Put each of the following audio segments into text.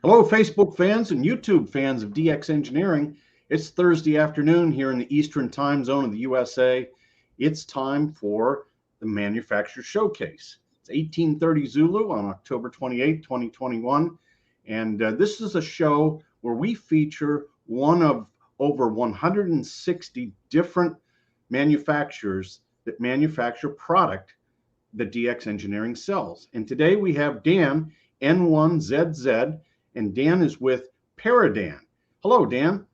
Hello, Facebook fans and YouTube fans of DX Engineering. It's Thursday afternoon here in the Eastern time zone of the USA. It's time for the Manufacturer Showcase. It's 1830 Zulu on October 28, 2021. And this is a show where we feature one of over 160 different manufacturers that manufacture product that DX Engineering sells. And today we have Dan, N1ZZ, and Dan is with Paradan. Hello, Dan.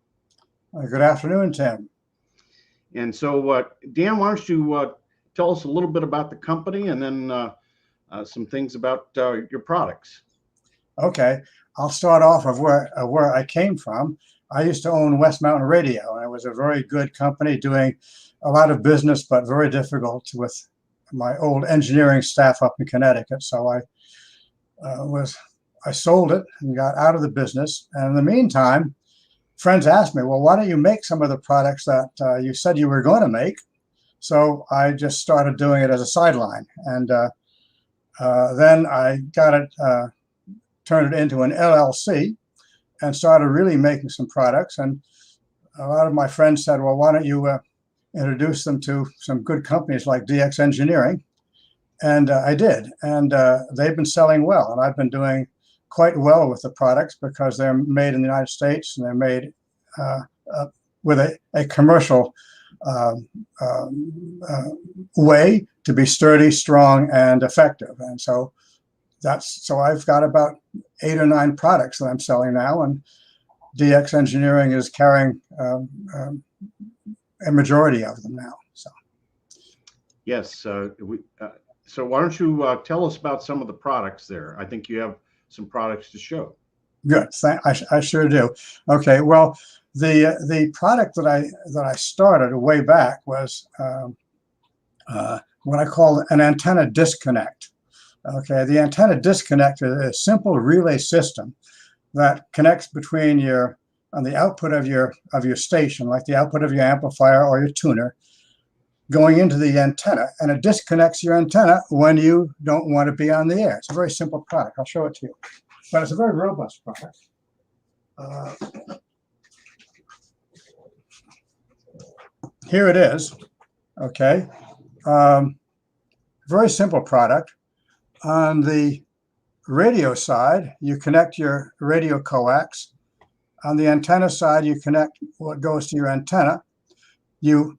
Good afternoon, Tim. And so, Dan, why don't you tell us a little bit about the company and then some things about your products? Okay, I'll start off of where I came from. I used to own West Mountain Radio, and it was a very good company doing a lot of business, but very difficult with my old engineering staff up in Connecticut. So I sold it and got out of the business. And in the meantime, friends asked me, well, why don't you make some of the products that you said you were going to make? So I just started doing it as a sideline. And then I got it, turned it into an LLC and started really making some products. And a lot of my friends said, well, why don't you introduce them to some good companies like DX Engineering? And I did. And they've been selling well. And I've been doing quite well with the products because they're made in the United States and they're made with a commercial way to be sturdy, strong, and effective. And so I've got about 8 or 9 products that I'm selling now, and DX Engineering is carrying a majority of them now. So yes, so why don't you tell us about some of the products there? I think you have some products to show. Good, I sure do. Okay, well, the product that I started way back was what I call an antenna disconnect. Okay, the antenna disconnect is a simple relay system that connects between on the output of your station, like the output of your amplifier or your tuner, going into the antenna, and it disconnects your antenna when you don't want to be on the air. It's a very simple product. I'll show it to you. But it's a very robust product. Here it is. Okay. Very simple product. On the radio side, you connect your radio coax. On the antenna side, you connect what goes to your antenna. You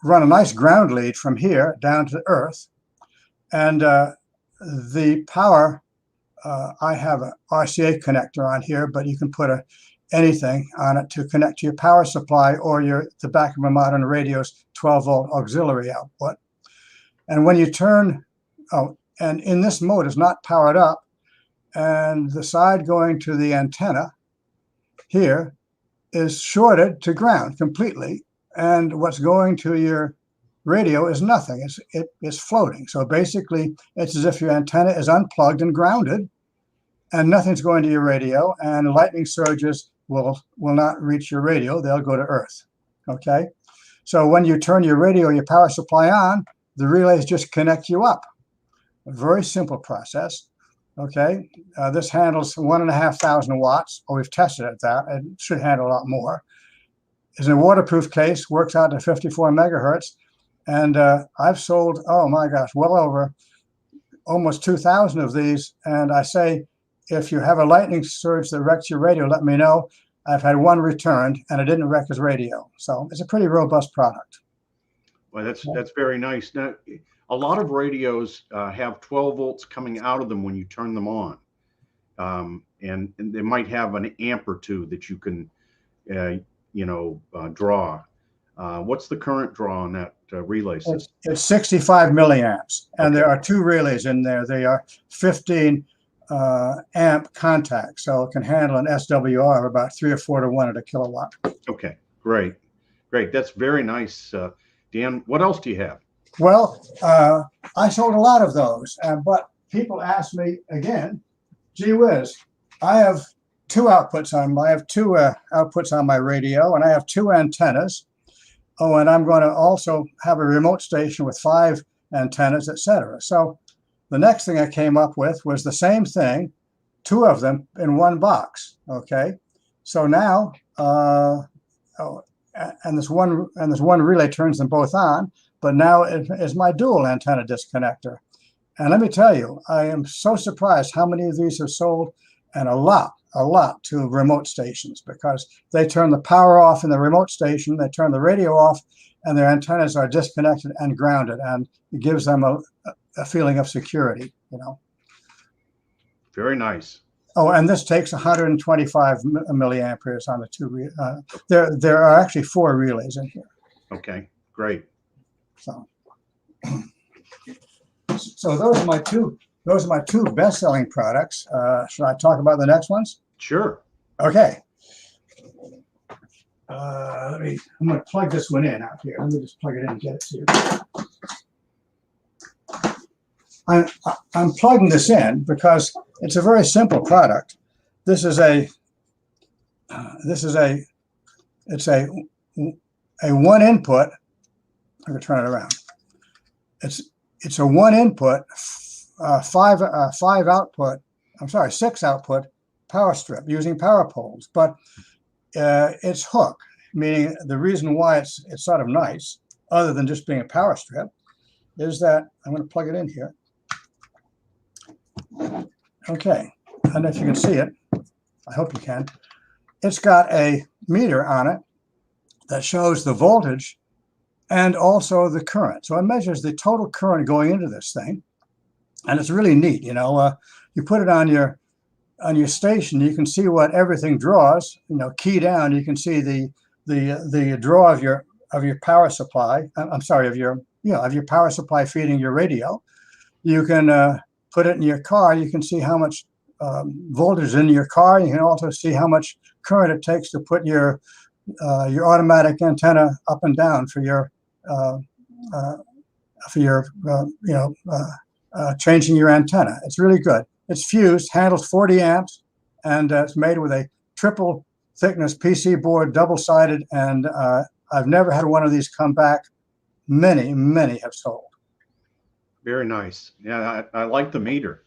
run a nice ground lead from here down to Earth. And the power, I have an RCA connector on here, but you can put anything on it to connect to your power supply or the back of a modern radio's 12-volt auxiliary output. And when you turn, and in this mode is not powered up, and the side going to the antenna here is shorted to ground completely. And what's going to your radio is nothing. It's floating. So basically, it's as if your antenna is unplugged and grounded, and nothing's going to your radio, and lightning surges will not reach your radio. They'll go to Earth. Okay? So when you turn your radio, your power supply on, the relays just connect you up. A very simple process. Okay? This handles 1,500 watts. We've tested at that. It should handle a lot more. Is a waterproof case, works out to 54 megahertz. And I've sold, oh my gosh, well over almost 2,000 of these. And I say, if you have a lightning surge that wrecks your radio, let me know. I've had one returned and it didn't wreck his radio. So it's a pretty robust product. Well, that's very nice. Now, a lot of radios have 12 volts coming out of them when you turn them on. And they might have an amp or two that you can draw. What's the current draw on that relay system? It's 65 milliamps, and there are 2 relays in there. They are 15 amp contacts, so it can handle an SWR of about 3 or 4 to 1 at a kilowatt. Okay, great. That's very nice. Dan, what else do you have? Well, I sold a lot of those, but people ask me again, gee whiz, I have 2 outputs on my radio, and I have 2 antennas. Oh, and I'm going to also have a remote station with 5 antennas, etc. So the next thing I came up with was the same thing, two of them in one box. Okay, so now and this one relay turns them both on. But now it is my dual antenna disconnector. And let me tell you, I am so surprised how many of these are sold, and a lot to remote stations, because they turn the power off in the remote station, they turn the radio off, and their antennas are disconnected and grounded, and it gives them a feeling of security, you know. Very nice. Oh, and this takes 125 milliamperes on the two. There are actually 4 relays in here. Okay, great. So those are my two best-selling products. Should I talk about the next ones? Sure. Okay. I'm going to plug this one in out here. Let me just plug it in and get it to you. I'm plugging this in because it's a very simple product. It's a one input. I'm going to turn it around. It's a one input, 6 output power strip using power poles, but it's hook, meaning the reason why it's sort of nice, other than just being a power strip, is that I'm going to plug it in here. Okay, and if you can see it, I hope you can. It's got a meter on it that shows the voltage and also the current. So it measures the total current going into this thing, and it's really neat. You know, you put it on your station, you can see what everything draws. You know, key down, you can see the draw of your power supply. I'm sorry, of your power supply feeding your radio. You can put it in your car. You can see how much voltage is in your car. You can also see how much current it takes to put your automatic antenna up and down for your changing your antenna. It's really good. It's fused, handles 40 amps, and it's made with a triple thickness PC board, double-sided, and I've never had one of these come back. Many have sold. Very nice. Yeah, I like the meter.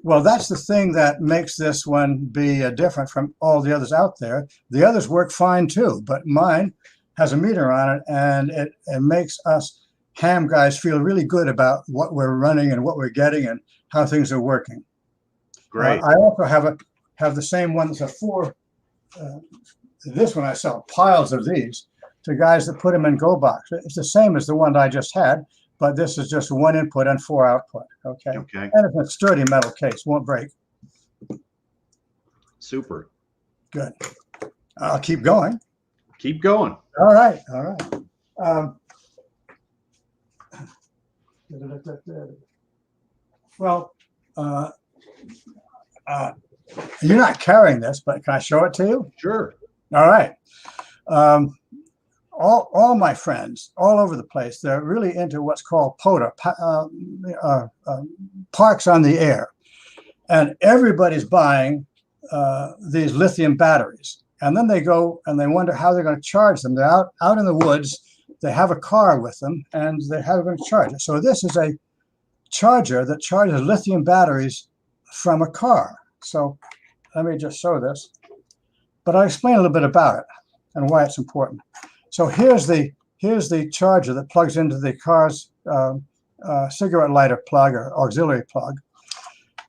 Well, that's the thing that makes this one be different from all the others out there. The others work fine too, but mine has a meter on it, and it makes us ham guys feel really good about what we're running and what we're getting and how things are working. Great. I also have the same one that's a 4. This one I sell piles of these to guys that put them in Go Box. It's the same as the one I just had, but this is just 1 input and 4 output. Okay. Okay. And it's a sturdy metal case, won't break. Super. Good. I'll keep going. Keep going. All right. You're not carrying this, but can I show it to you? Sure. All right. All my friends all over the place, they're really into what's called POTA, parks on the air. And everybody's buying these lithium batteries. And then they go and they wonder how they're going to charge them. They're out in the woods. They have a car with them, and they're going to charge it. So this is a charger that charges lithium batteries from a car. So let me just show this. But I'll explain a little bit about it and why it's important. So here's the charger that plugs into the car's cigarette lighter plug or auxiliary plug.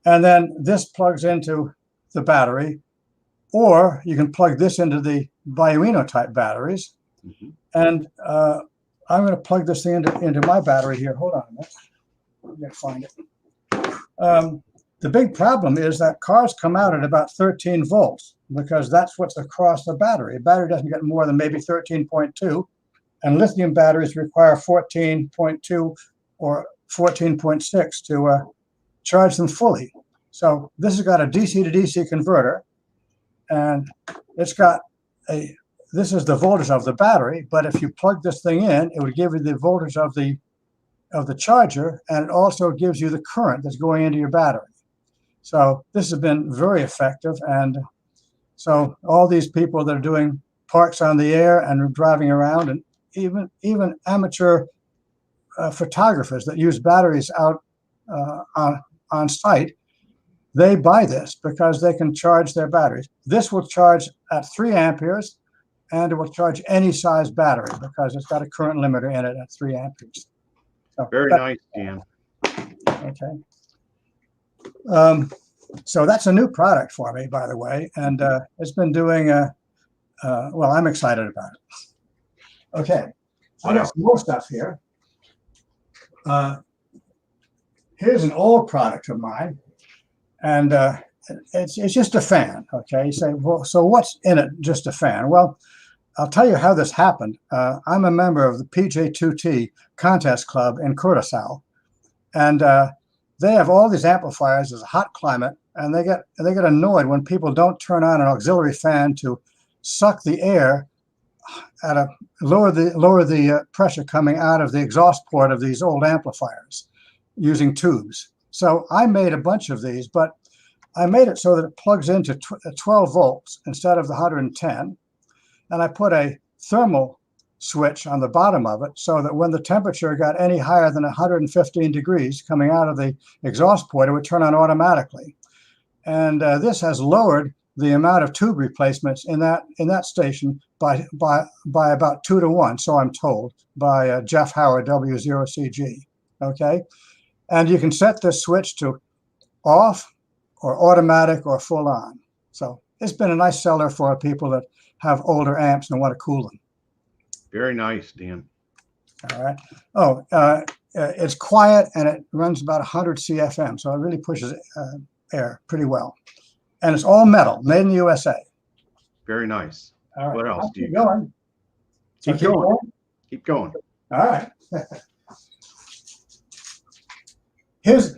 And then this plugs into the battery, or you can plug this into the Bioeno type batteries. Mm-hmm. And I'm going to plug this thing into my battery here. Hold on a minute. I'm going to find it. The big problem is that cars come out at about 13 volts because that's what's across the battery. A battery doesn't get more than maybe 13.2, and lithium batteries require 14.2 or 14.6 to charge them fully. So this has got a DC to DC converter, and it's got this is the voltage of the battery, but if you plug this thing in, it would give you the voltage of the charger, and it also gives you the current that's going into your battery. So this has been very effective, and so all these people that are doing parks on the air and driving around, and even amateur photographers that use batteries out on site, they buy this because they can charge their batteries. This will charge at 3 amperes, and it will charge any size battery because it's got a current limiter in it at 3 amperes. So Very nice, Dan. Okay. So that's a new product for me, by the way, and it's been doing, well, I'm excited about it. Okay. I got some more stuff here. Here's an old product of mine, and it's just a fan. Okay, you say, well, so what's in it? Just a fan? Well, I'll tell you how this happened. I'm a member of the PJ2T contest club in Curacao, and they have all these amplifiers. There's a hot climate, and they get annoyed when people don't turn on an auxiliary fan to suck the air at a lower the pressure coming out of the exhaust port of these old amplifiers using tubes. So I made a bunch of these, but I made it so that it plugs into 12 volts instead of the 110. And I put a thermal switch on the bottom of it so that when the temperature got any higher than 115 degrees coming out of the exhaust port, it would turn on automatically. And this has lowered the amount of tube replacements in that station by about 2 to 1, so I'm told, by Jeff Howard, W0CG. Okay, and you can set this switch to off or automatic or full on. So it's been a nice seller for people that have older amps and want to cool them. Very nice, Dan. All right. Oh, it's quiet and it runs about 100 CFM, so it really pushes air pretty well. And it's all metal, made in the USA. Very nice. All right. What else do you got? Keep going. Keep going. All right. Here's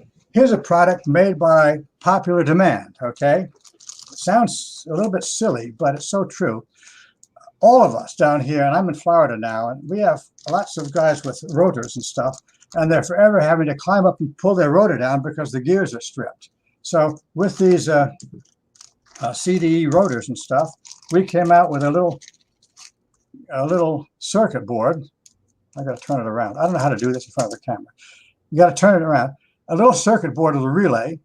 a product made by popular demand. Okay. It sounds a little bit silly, but it's so true. All of us down here, and I'm in Florida now, and we have lots of guys with rotors and stuff, and they're forever having to climb up and pull their rotor down because the gears are stripped. So with these CDE rotors and stuff, we came out with a little circuit board. I got to turn it around. I don't know how to do this in front of the camera. You got to turn it around. A little circuit board with a relay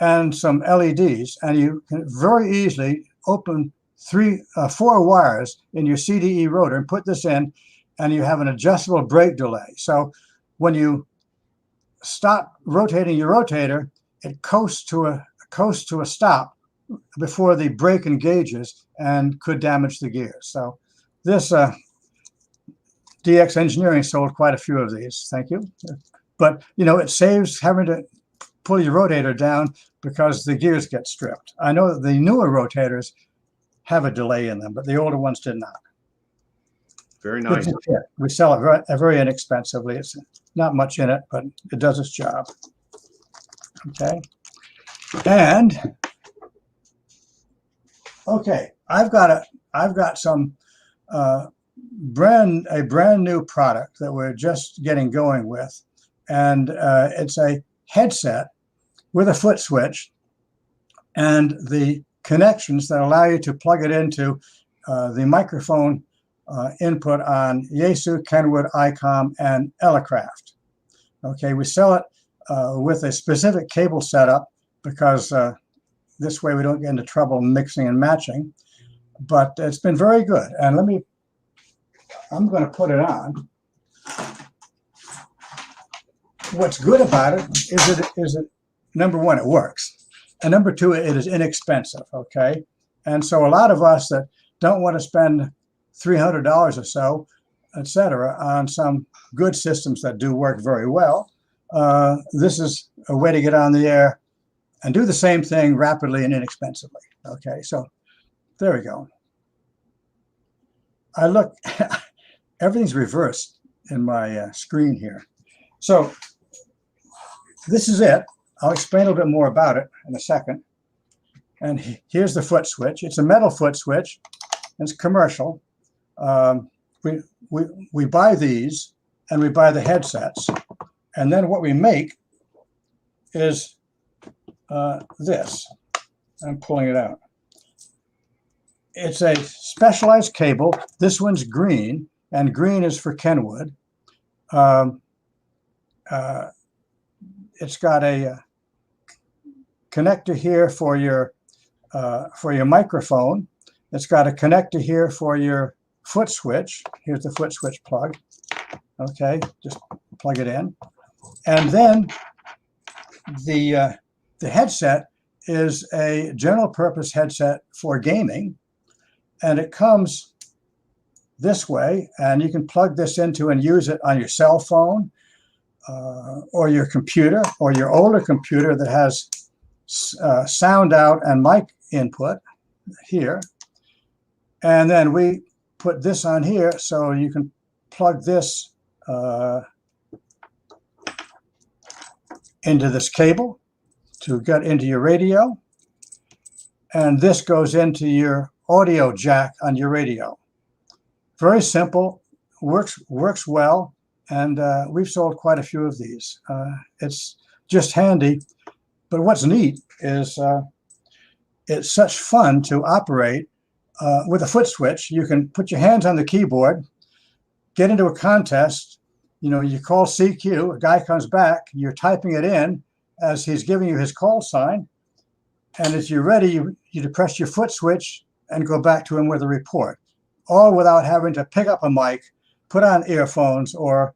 and some LEDs, and you can very easily open 4 wires in your CDE rotor and put this in, and you have an adjustable brake delay. So when you stop rotating your rotator, it coasts to a stop before the brake engages and could damage the gears. So this DX Engineering sold quite a few of these. Thank you. But it saves having to pull your rotator down because the gears get stripped. I know that the newer rotators have a delay in them, but the older ones did not. Very nice. We sell it very inexpensively. It's not much in it, but it does its job. Okay. And okay, I've got some brand new product that we're just getting going with, and it's a headset with a foot switch and the connections that allow you to plug it into the microphone input on Yaesu, Kenwood, ICOM, and Elecraft. Okay, we sell it with a specific cable setup because this way we don't get into trouble mixing and matching. But it's been very good. And I'm going to put it on. What's good about it is it number one, it works. And number two, it is inexpensive, okay? And so a lot of us that don't want to spend $300 or so, et cetera, on some good systems that do work very well, this is a way to get on the air and do the same thing rapidly and inexpensively, okay? So there we go. Everything's reversed in my screen here. So this is it. I'll explain a little bit more about it in a second. And here's the foot switch. It's a metal foot switch. It's commercial. We buy these and we buy the headsets. And then what we make is this. I'm pulling it out. It's a specialized cable. This one's green, and green is for Kenwood. It's got a connector here for your microphone. It's got a connector here for your foot switch. Here's the foot switch plug. Okay, just plug it in. And then the headset is a general purpose headset for gaming, and it comes this way, and you can plug this into and use it on your cell phone or your computer, or your older computer that has sound out and mic input here. And then we put this on here, so you can plug this into this cable to get into your radio. And this goes into your audio jack on your radio. Very simple, works well, and we've sold quite a few of these. It's just handy, but what's neat is it's such fun to operate with a foot switch. You can put your hands on the keyboard, get into a contest, you call CQ, a guy comes back, you're typing it in as he's giving you his call sign, and as you're ready, you depress your foot switch and go back to him with a report, all without having to pick up a mic, put on earphones, or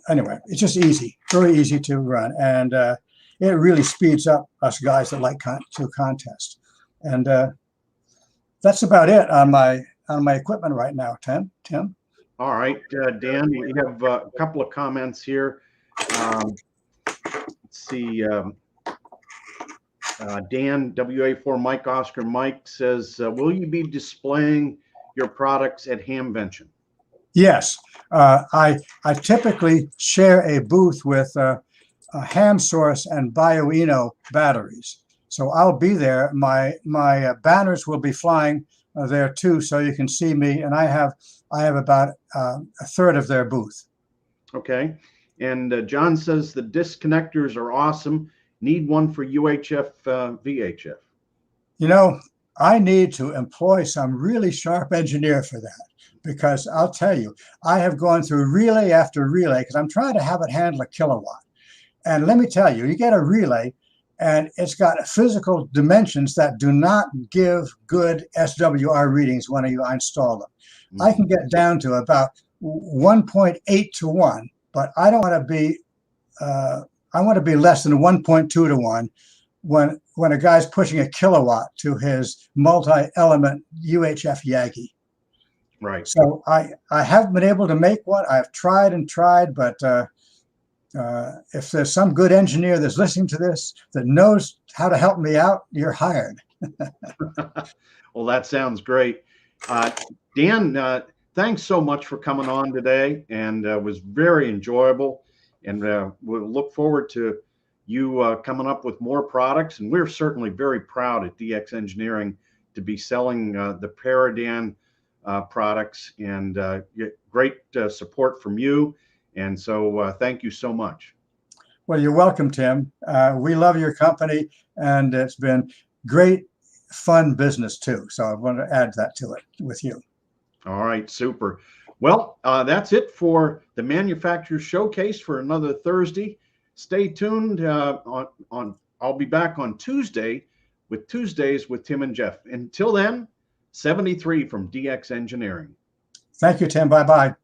anyway, it's just easy, very easy to run, and it really speeds up us guys that like to contest. And that's about it on my equipment right now, Tim. All right, Dan, we have a couple of comments here. Let's see. Dan, WA4 Mike Oscar Mike says, will you be displaying your products at Hamvention? Yes. I typically share a booth with HamSource and BioEno batteries. So I'll be there. My banners will be flying there too, so you can see me. And I have about a third of their booth. Okay. And John says the disconnectors are awesome. Need one for UHF, VHF. I need to employ some really sharp engineer for that, because I'll tell you, I have gone through relay after relay because I'm trying to have it handle a kilowatt. And let me tell you, you get a relay and it's got physical dimensions that do not give good SWR readings when you install them. Mm-hmm. I can get down to about 1.8 to 1, but I don't want to be, I want to be less than 1.2 to 1 when a guy's pushing a kilowatt to his multi-element UHF Yagi. Right. So I haven't been able to make one. I've tried and tried, but if there's some good engineer that's listening to this that knows how to help me out, you're hired. Well, that sounds great. Dan, thanks so much for coming on today, and it was very enjoyable. And we'll look forward to you coming up with more products. And we're certainly very proud at DX Engineering to be selling the Paradan products, and get great support from you. And so thank you so much. Well, you're welcome, Tim. We love your company, and it's been great, fun business too. So I want to add that to it with you. All right, super. Well, that's it for the Manufacturers Showcase for another Thursday. Stay tuned. I'll be back on Tuesday with Tuesdays with Tim and Jeff. Until then, 73 from DX Engineering. Thank you, Tim. Bye-bye.